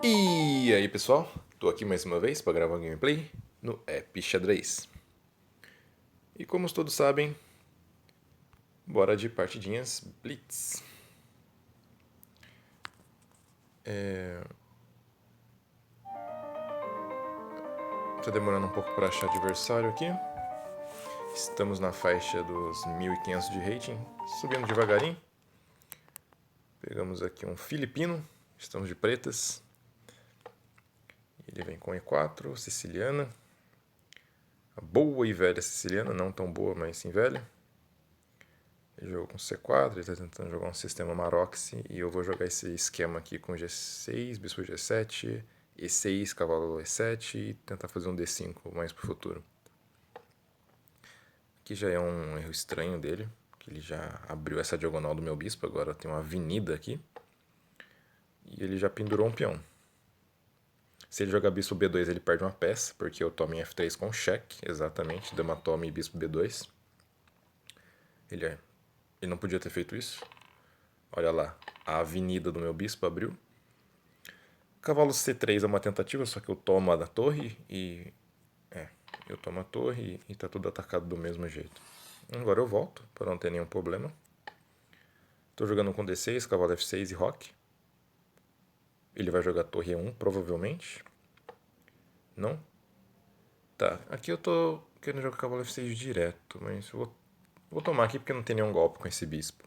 E aí pessoal, tô aqui mais uma vez para gravar um gameplay no App Xadrez. E como todos sabem, bora de partidinhas Blitz. Tá demorando um pouco para achar adversário aqui. Estamos na faixa dos 1500 de rating, subindo devagarinho. Pegamos aqui um filipino, estamos de pretas. Ele vem com E4, siciliana. A boa e velha siciliana, não tão boa, mas sim velha. Ele jogou com C4, ele está tentando jogar um sistema Maroxy e eu vou jogar esse esquema aqui com G6, bispo G7, E6, cavalo E7 e tentar fazer um D5 mais pro futuro. Aqui já é um erro estranho dele, que ele já abriu essa diagonal do meu bispo, agora tem uma avenida aqui. E ele já pendurou um peão. Se ele jogar bispo B2 ele perde uma peça, porque eu tomo em F3 com cheque, exatamente, dama toma e bispo B2. Ele não podia ter feito isso. Olha lá, a avenida do meu bispo abriu. Cavalo C3 é uma tentativa, só que eu tomo a da torre e... eu tomo a torre e tá tudo atacado do mesmo jeito. Agora eu volto, para não ter nenhum problema. Tô jogando com D6, cavalo F6 e roque. Ele vai jogar torre E1, provavelmente. Não? Tá, aqui eu tô querendo jogar cavalo F6 direto, mas vou tomar aqui porque não tem nenhum golpe com esse bispo.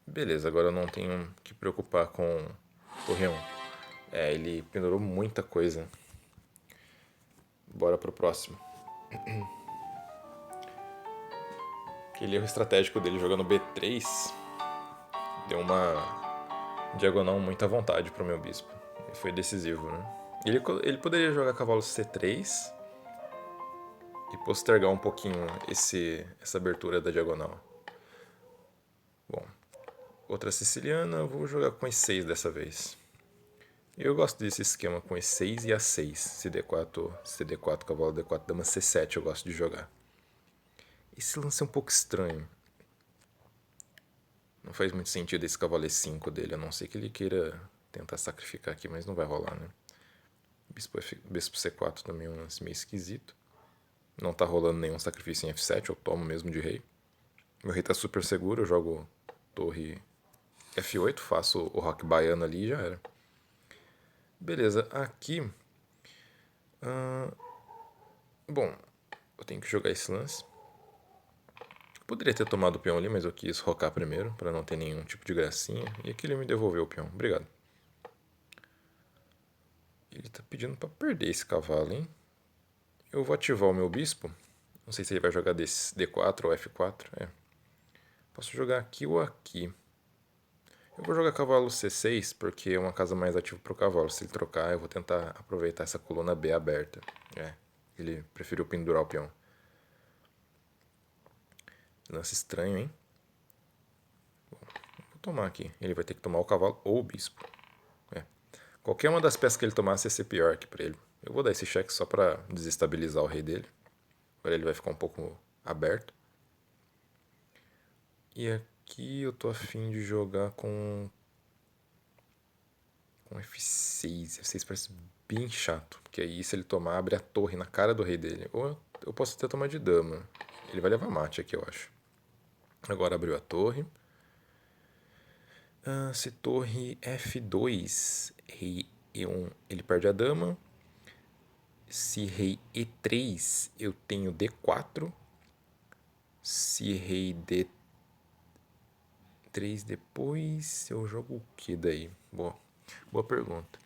Beleza, agora eu não tenho que preocupar com torre 1. Ele pendurou muita coisa. Bora pro próximo. Aquele erro estratégico dele jogando B3 deu uma diagonal muito à vontade pro meu bispo. E foi decisivo, né? Ele poderia jogar cavalo C3 e postergar um pouquinho essa abertura da diagonal. Bom, outra siciliana, eu vou jogar com E6 dessa vez. Eu gosto desse esquema com E6 e A6, CD4, cavalo D4, dama C7 eu gosto de jogar. Esse lance é um pouco estranho. Não faz muito sentido esse cavalo E5 dele, a não ser que ele queira tentar sacrificar aqui, mas não vai rolar, né? Bispo C4 também é um lance meio esquisito. Não tá rolando nenhum sacrifício em F7, eu tomo mesmo de rei. Meu rei tá super seguro, eu jogo torre F8, faço o roque baiano ali e já era. Beleza, aqui... bom, eu tenho que jogar esse lance. Poderia ter tomado o peão ali, mas eu quis rocar primeiro, para não ter nenhum tipo de gracinha. E aqui ele me devolveu o peão. Obrigado. Ele tá pedindo para perder esse cavalo, hein? Eu vou ativar o meu bispo. Não sei se ele vai jogar D4 ou F4. Posso jogar aqui ou aqui. Eu vou jogar cavalo C6, porque é uma casa mais ativa pro cavalo. Se ele trocar, eu vou tentar aproveitar essa coluna B aberta. Ele preferiu pendurar o peão. Lance estranho, hein? Bom, vou tomar aqui. Ele vai ter que tomar o cavalo ou o bispo. Qualquer uma das peças que ele tomasse ia ser pior aqui pra ele. Eu vou dar esse cheque só pra desestabilizar o rei dele. Agora ele vai ficar um pouco aberto. E aqui eu tô afim de jogar com F6. F6 parece bem chato. Porque aí se ele tomar, abre a torre na cara do rei dele. Ou eu posso até tomar de dama. Ele vai levar mate aqui, eu acho. Agora abriu a torre. Se torre F2, rei E1, ele perde a dama. Se rei E3, eu tenho D4. Se rei D3 depois, eu jogo o que daí? Boa pergunta.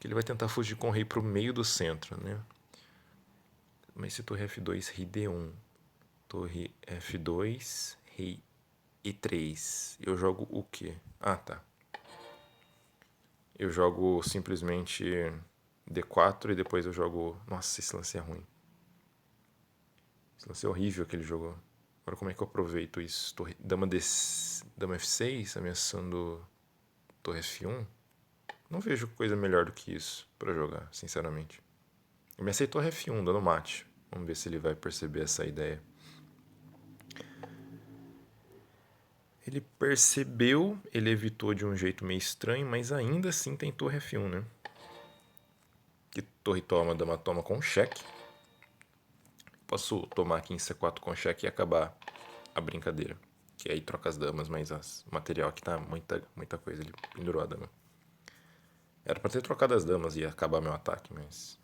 Que ele vai tentar fugir com o rei pro meio do centro, né? Mas se torre F2, rei D1, torre F2, rei E3, eu jogo o que? Ah, tá. Eu jogo simplesmente D4 e depois eu jogo... Nossa, esse lance é ruim. Esse lance é horrível que ele jogou. Agora como é que eu aproveito isso? Dama F6 ameaçando torre F1? Não vejo coisa melhor do que isso pra jogar, sinceramente. Eu me aceitou F1, dando mate. Vamos ver se ele vai perceber essa ideia. Ele percebeu, ele evitou de um jeito meio estranho, mas ainda assim tem torre F1, né? Que torre toma, dama toma com cheque. Posso tomar aqui em C4 com cheque e acabar a brincadeira. Que aí troca as damas, mas o material aqui tá muita coisa. Ele pendurou a dama. Era pra ter trocado as damas e acabar meu ataque, mas...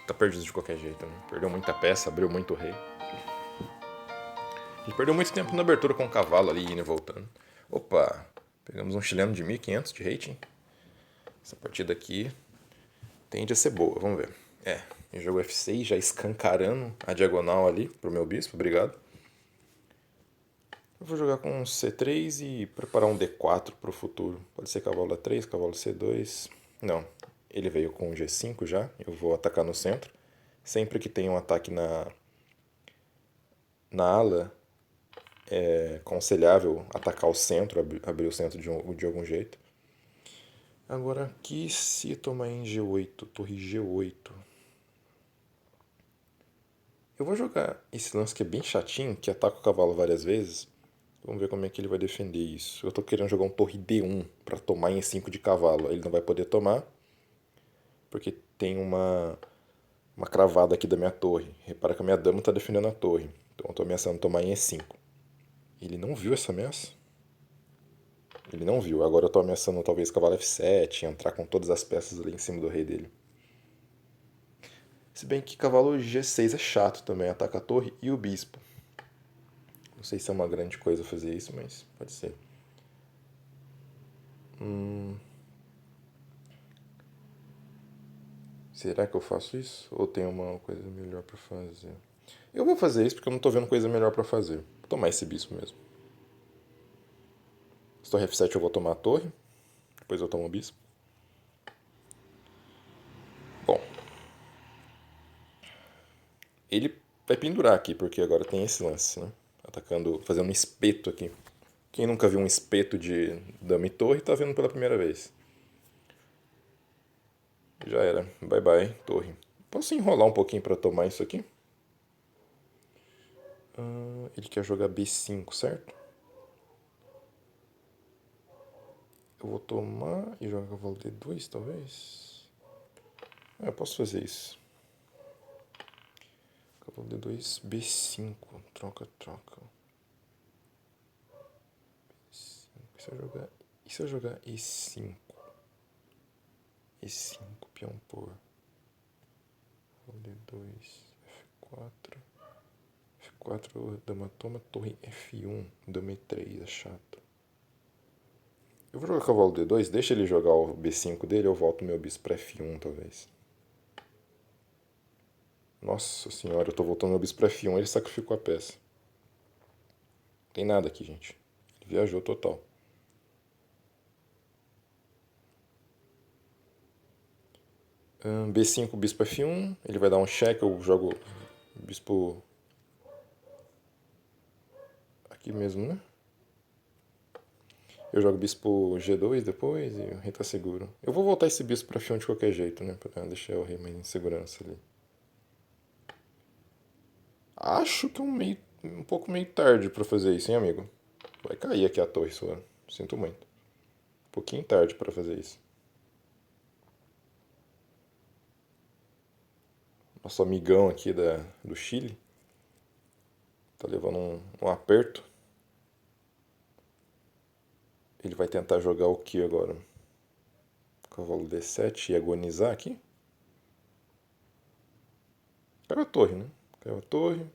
Tá perdido de qualquer jeito, né? Perdeu muita peça, abriu muito o rei. Ele perdeu muito tempo na abertura com o cavalo ali, indo e voltando. Opa! Pegamos um chileno de 1500 de rating. Essa partida aqui tende a ser boa, vamos ver. Ele jogou F6, já escancarando a diagonal ali pro meu bispo, obrigado. Eu vou jogar com C3 e preparar um D4 pro futuro. Pode ser cavalo A3, cavalo C2. Não, ele veio com G5 já, eu vou atacar no centro. Sempre que tem um ataque na ala, é aconselhável atacar o centro, abrir o centro de algum jeito. Agora aqui, se tomar em G8, torre G8. Eu vou jogar esse lance que é bem chatinho, que ataca o cavalo várias vezes. Vamos ver como é que ele vai defender isso. Eu tô querendo jogar um torre D1 pra tomar em 5 de cavalo. Ele não vai poder tomar, porque tem uma cravada aqui da minha torre. Repara que a minha dama tá defendendo a torre. Então eu tô ameaçando tomar em E5. Ele não viu essa ameaça? Ele não viu. Agora eu tô ameaçando talvez cavalo F7, entrar com todas as peças ali em cima do rei dele. Se bem que cavalo G6 é chato também, ataca a torre e o bispo. Não sei se é uma grande coisa fazer isso, mas pode ser. Será que eu faço isso? Ou tem uma coisa melhor pra fazer? Eu vou fazer isso porque eu não tô vendo coisa melhor pra fazer. Vou tomar esse bispo mesmo. Se torre F7 eu vou tomar a torre. Depois eu tomo o bispo. Bom. Ele vai pendurar aqui, porque agora tem esse lance, né? Atacando, fazendo um espeto aqui. Quem nunca viu um espeto de dama e torre tá vendo pela primeira vez. Já era. Bye bye, torre. Posso enrolar um pouquinho pra tomar isso aqui? Ele quer jogar B5, certo? Eu vou tomar e jogar cavalo D2, talvez? Eu posso fazer isso. Cavalo D2, B5. Troca, troca. B5. E se eu jogar E5? E5, peão por. Cavalo D2, F4. F4, dama toma, torre F1. Dama E3, é chato. Eu vou jogar cavalo D2, deixa ele jogar o B5 dele, eu volto meu bispo pra F1, talvez. Nossa senhora, eu tô voltando meu bispo pra F1, ele sacrificou a peça. Não tem nada aqui, gente. Ele viajou total. B5, bispo F1, ele vai dar um cheque, eu jogo bispo aqui mesmo, né? Eu jogo bispo G2 depois e o rei tá seguro. Eu vou voltar esse bispo pra F1 de qualquer jeito, né? Pra deixar o rei mais em segurança ali. Acho que é um pouco meio tarde pra fazer isso, hein, amigo? Vai cair aqui a torre sua. Sinto muito. Um pouquinho tarde pra fazer isso. Nosso amigão aqui do Chile tá levando um aperto. Ele vai tentar jogar o que agora? Cavalo D7 e agonizar aqui? Caiu a torre, né? Caiu a torre.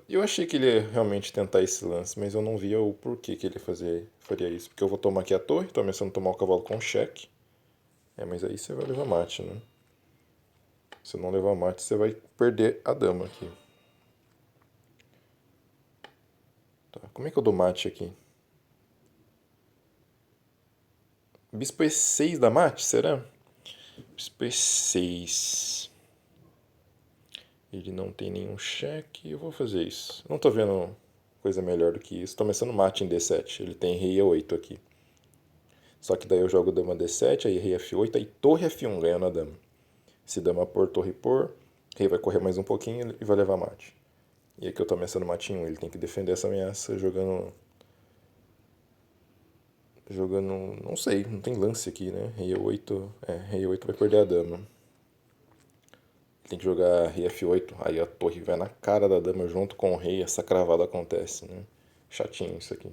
Eu achei que ele ia realmente tentar esse lance, mas eu não via o porquê que ele faria isso. Porque eu vou tomar aqui a torre, tô ameaçando tomar o cavalo com cheque. Mas aí você vai levar mate, né? Se não levar mate, você vai perder a dama aqui. Tá, como é que eu dou mate aqui? Bispo E6 da mate, será? Bispo E6. Ele não tem nenhum cheque, eu vou fazer isso. Não tô vendo coisa melhor do que isso. Tô começando mate em D7, ele tem rei E8 aqui. Só que daí eu jogo dama D7, aí rei F8, aí torre F1 ganhando a dama. Se dama por, torre por, rei vai correr mais um pouquinho e vai levar mate. E aqui eu tô ameaçando mate 1, ele tem que defender essa ameaça jogando... Não sei, não tem lance aqui, né? Rei E8, rei E8 vai perder a dama. Ele tem que jogar rei F8, aí a torre vai na cara da dama junto com o rei, essa cravada acontece, né? Chatinho isso aqui.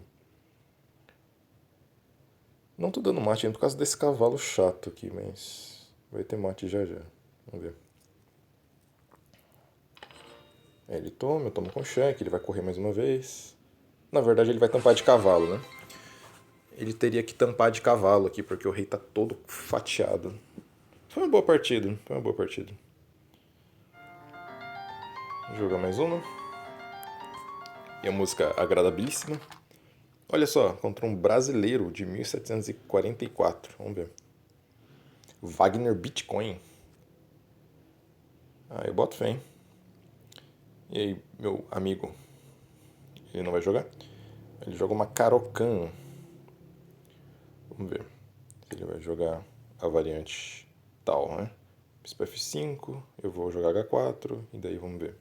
Não tô dando mate ainda por causa desse cavalo chato aqui, mas vai ter mate já já. Vamos ver. Ele toma, eu tomo com cheque, ele vai correr mais uma vez. Na verdade ele vai tampar de cavalo, né? Ele teria que tampar de cavalo aqui, porque o rei tá todo fatiado. Foi uma boa partida, foi uma boa partida. Vou jogar mais uma. E a música agradabilíssima. Olha só, contra um brasileiro de 1744. Vamos ver. Wagner Bitcoin. Ah, eu boto fé, hein? E aí, meu amigo? Ele não vai jogar? Ele joga uma Caro-Kann. Vamos ver se ele vai jogar a variante tal, né? Bispo F5, eu vou jogar H4, e daí vamos ver.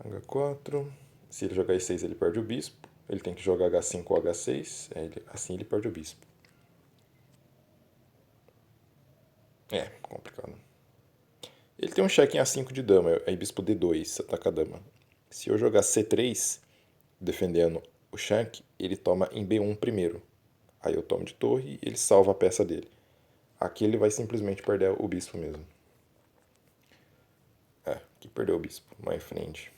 H4, se ele jogar E6 ele perde o bispo, ele tem que jogar H5 ou H6, assim ele perde o bispo. É, complicado. Ele tem um cheque em A5 de dama, aí bispo D2, ataca a dama. Se eu jogar C3, defendendo o cheque, ele toma em B1 primeiro. Aí eu tomo de torre e ele salva a peça dele. Aqui ele vai simplesmente perder o bispo mesmo. Aqui perdeu o bispo, my friend.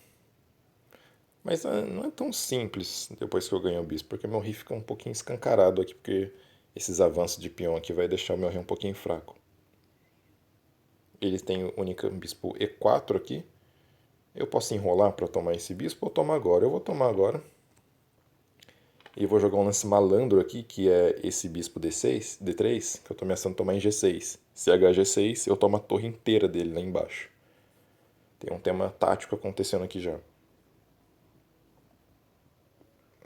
Mas não é tão simples depois que eu ganho o bispo, porque meu rei fica um pouquinho escancarado aqui, porque esses avanços de peão aqui vai deixar o meu rei um pouquinho fraco. Ele tem o único bispo E4 aqui. Eu posso enrolar para tomar esse bispo ou tomar agora? Eu vou tomar agora. E vou jogar um lance malandro aqui, que é esse bispo D6, D3, que eu tô ameaçando tomar em G6. Se HG6, eu tomo a torre inteira dele lá embaixo. Tem um tema tático acontecendo aqui já.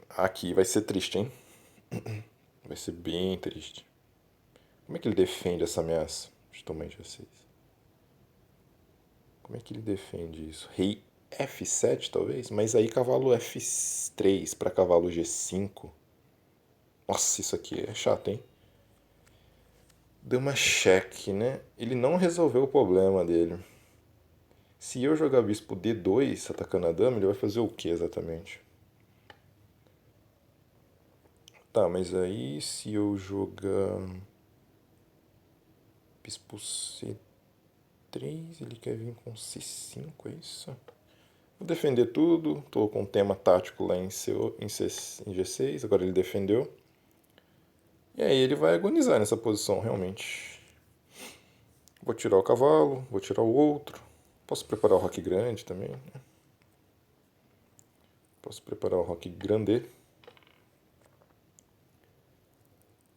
Aqui vai ser triste, hein? Vai ser bem triste. Como é que ele defende essa ameaça de tomar em G6? Como é que ele defende isso? Rei F7, talvez? Mas aí cavalo F3 para cavalo G5. Nossa, isso aqui é chato, hein? Deu uma cheque, né? Ele não resolveu o problema dele. Se eu jogar bispo D2 atacando a dama, ele vai fazer o que exatamente? Tá, mas aí se eu jogar bispo C3, ele quer vir com C5, é isso? Vou defender tudo, tô com um tema tático lá em G6, agora ele defendeu. E aí ele vai agonizar nessa posição, realmente. Vou tirar o cavalo, vou tirar o outro. Posso preparar o roque grande também, né? Posso preparar o roque grande.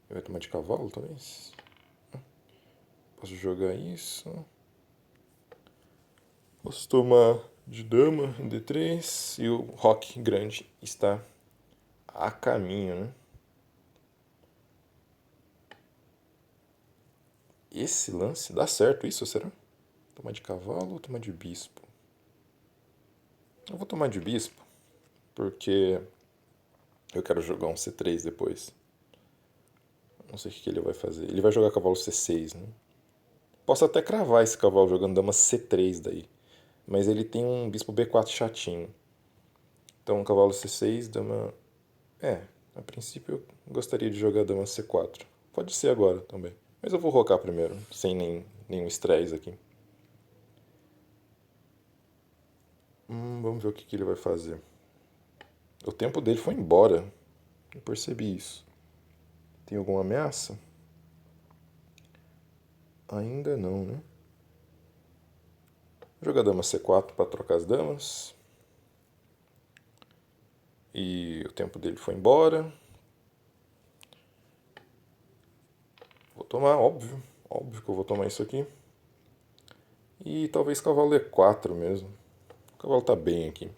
Ele vai tomar de cavalo, talvez? Posso jogar isso. Posso tomar de dama, D3. E o roque grande está a caminho, né? Esse lance, dá certo isso, será? Tomar de cavalo ou tomar de bispo? Eu vou tomar de bispo, porque eu quero jogar um C3 depois. Não sei o que ele vai fazer. Ele vai jogar cavalo C6, né? Posso até cravar esse cavalo jogando dama C3 daí. Mas ele tem um bispo B4 chatinho. Então cavalo C6, dama... a princípio eu gostaria de jogar dama C4. Pode ser agora também. Mas eu vou rocar primeiro, sem nenhum estresse aqui. Vamos ver o que ele vai fazer. O tempo dele foi embora. Eu percebi isso. Tem alguma ameaça? Ainda não, né? Vou jogar dama C4 para trocar as damas. E o tempo dele foi embora. Vou tomar, óbvio. Óbvio que eu vou tomar isso aqui. E talvez cavalo E4 mesmo. O cavalo tá bem aqui.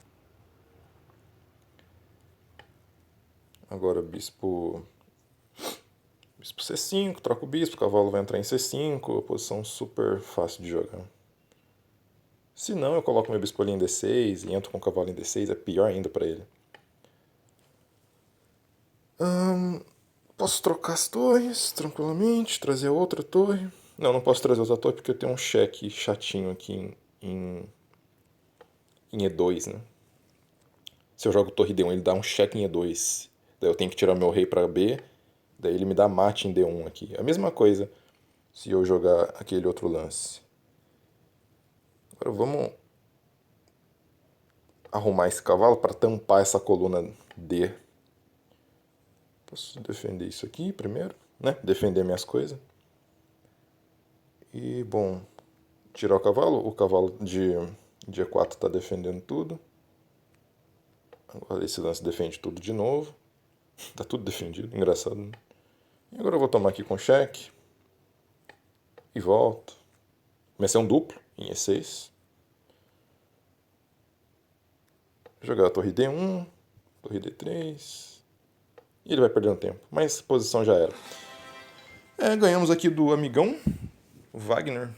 Agora bispo C5, troca o bispo, o cavalo vai entrar em C5, a posição super fácil de jogar. Se não, eu coloco meu bispo ali em D6 e entro com o cavalo em D6, é pior ainda pra ele. Posso trocar as torres tranquilamente, trazer outra torre. Não posso trazer outra torre porque eu tenho um cheque chatinho aqui em E2, né? Se eu jogo torre D1, ele dá um cheque em E2. Daí eu tenho que tirar meu rei pra B, daí ele me dá mate em D1 aqui. É a mesma coisa se eu jogar aquele outro lance. Agora vamos arrumar esse cavalo para tampar essa coluna D. Posso defender isso aqui primeiro, né? Defender minhas coisas. E, bom, tirar o cavalo de E4 está defendendo tudo. Agora esse lance defende tudo de novo. Tá tudo defendido, engraçado, né? E agora eu vou tomar aqui com cheque. E volto. Comecei um duplo em E6. Jogar a torre D1, torre D3. E ele vai perdendo tempo. Mas a posição já era. Ganhamos aqui do amigão, o Wagner.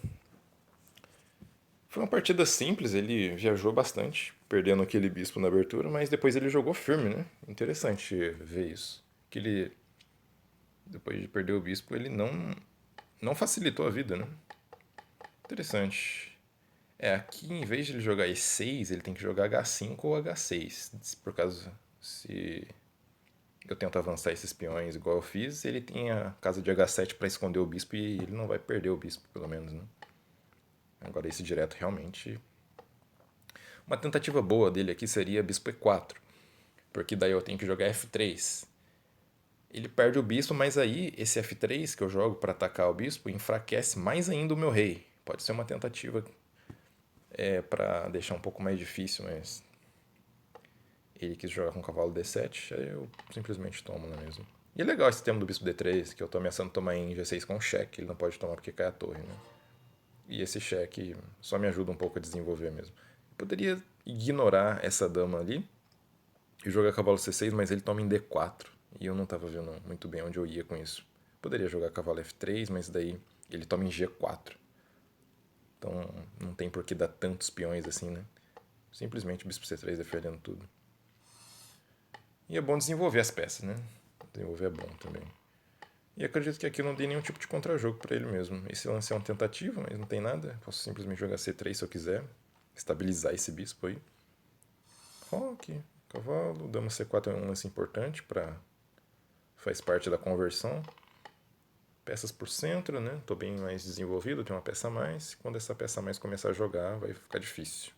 Foi uma partida simples, ele viajou bastante, perdendo aquele bispo na abertura, mas depois ele jogou firme, né? Interessante ver isso. Que ele, depois de perder o bispo, ele não facilitou a vida, né? Interessante. Aqui em vez de ele jogar E6, ele tem que jogar H5 ou H6. Por caso, se eu tento avançar esses peões igual eu fiz, ele tem a casa de H7 para esconder o bispo e ele não vai perder o bispo, pelo menos, né? Agora esse direto realmente... Uma tentativa boa dele aqui seria bispo E4, porque daí eu tenho que jogar F3. Ele perde o bispo, mas aí esse F3 que eu jogo para atacar o bispo enfraquece mais ainda o meu rei. Pode ser uma tentativa para deixar um pouco mais difícil, mas ele quis jogar com o cavalo D7, aí eu simplesmente tomo, não é mesmo? E é legal esse tema do bispo D3, que eu tô ameaçando tomar em G6 com cheque, ele não pode tomar porque cai a torre, né? E esse cheque só me ajuda um pouco a desenvolver mesmo. Eu poderia ignorar essa dama ali e jogar cavalo C6, mas ele toma em D4. E eu não estava vendo muito bem onde eu ia com isso. Poderia jogar cavalo F3, mas daí ele toma em G4. Então não tem por que dar tantos peões assim, né? Simplesmente bispo C3 defendendo tudo. E é bom desenvolver as peças, né? Desenvolver é bom também. E acredito que aqui não dei nenhum tipo de contra-jogo para ele mesmo. Esse lance é uma tentativa, mas não tem nada. Posso simplesmente jogar C3 se eu quiser. Estabilizar esse bispo aí. Roque, cavalo, dama C4 é um lance importante para... Faz parte da conversão. Peças por centro, né? Tô bem mais desenvolvido, tenho uma peça a mais. Quando essa peça a mais começar a jogar, vai ficar difícil.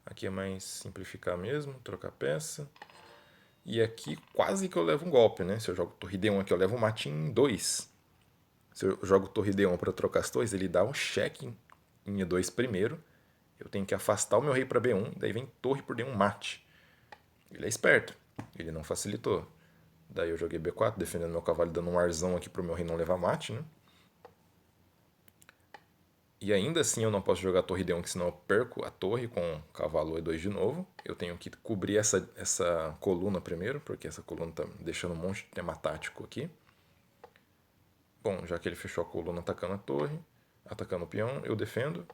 Aqui é mais simplificar mesmo, trocar peça. E aqui quase que eu levo um golpe, né? Se eu jogo torre D1 aqui, eu levo um mate em 2. Se eu jogo torre D1 para trocar as torres, ele dá um cheque em E2 primeiro. Eu tenho que afastar o meu rei para B1, daí vem torre por D1 mate. Ele é esperto, ele não facilitou. Daí eu joguei B4, defendendo meu cavalo, dando um arzão aqui pro meu rei não levar mate, né? E ainda assim eu não posso jogar a torre D1, que senão eu perco a torre com o cavalo E2 de novo. Eu tenho que cobrir essa coluna primeiro, porque essa coluna tá deixando um monte de tema tático aqui. Bom, já que ele fechou a coluna atacando a torre, atacando o peão, eu defendo.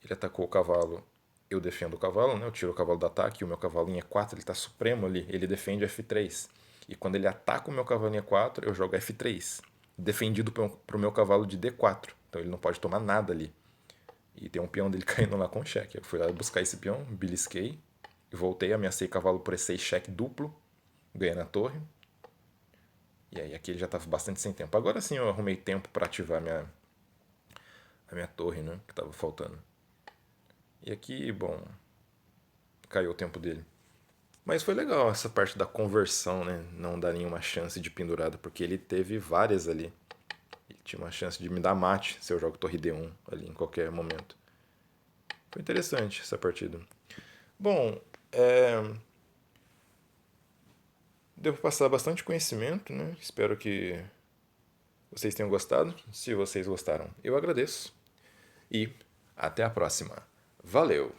Ele atacou o cavalo, eu defendo o cavalo, né? Eu tiro o cavalo do ataque, e o meu cavalo em E4, ele tá supremo ali, ele defende F3. E quando ele ataca o meu cavalo em E4, eu jogo F3, defendido pro meu cavalo de D4. Então ele não pode tomar nada ali. E tem um peão dele caindo lá com cheque. Eu fui lá buscar esse peão, belisquei, e voltei, ameacei cavalo por E6 cheque duplo, ganhei na torre. E aí aqui ele já estava bastante sem tempo. Agora sim eu arrumei tempo para ativar a minha torre, né, que estava faltando. E aqui, bom, caiu o tempo dele. Mas foi legal essa parte da conversão, né? Não dar nenhuma chance de pendurada, porque ele teve várias ali. Ele tinha uma chance de me dar mate se eu jogo torre D1 ali em qualquer momento. Foi interessante essa partida. Bom, devo passar bastante conhecimento, né? Espero que vocês tenham gostado. Se vocês gostaram, eu agradeço. E até a próxima. Valeu!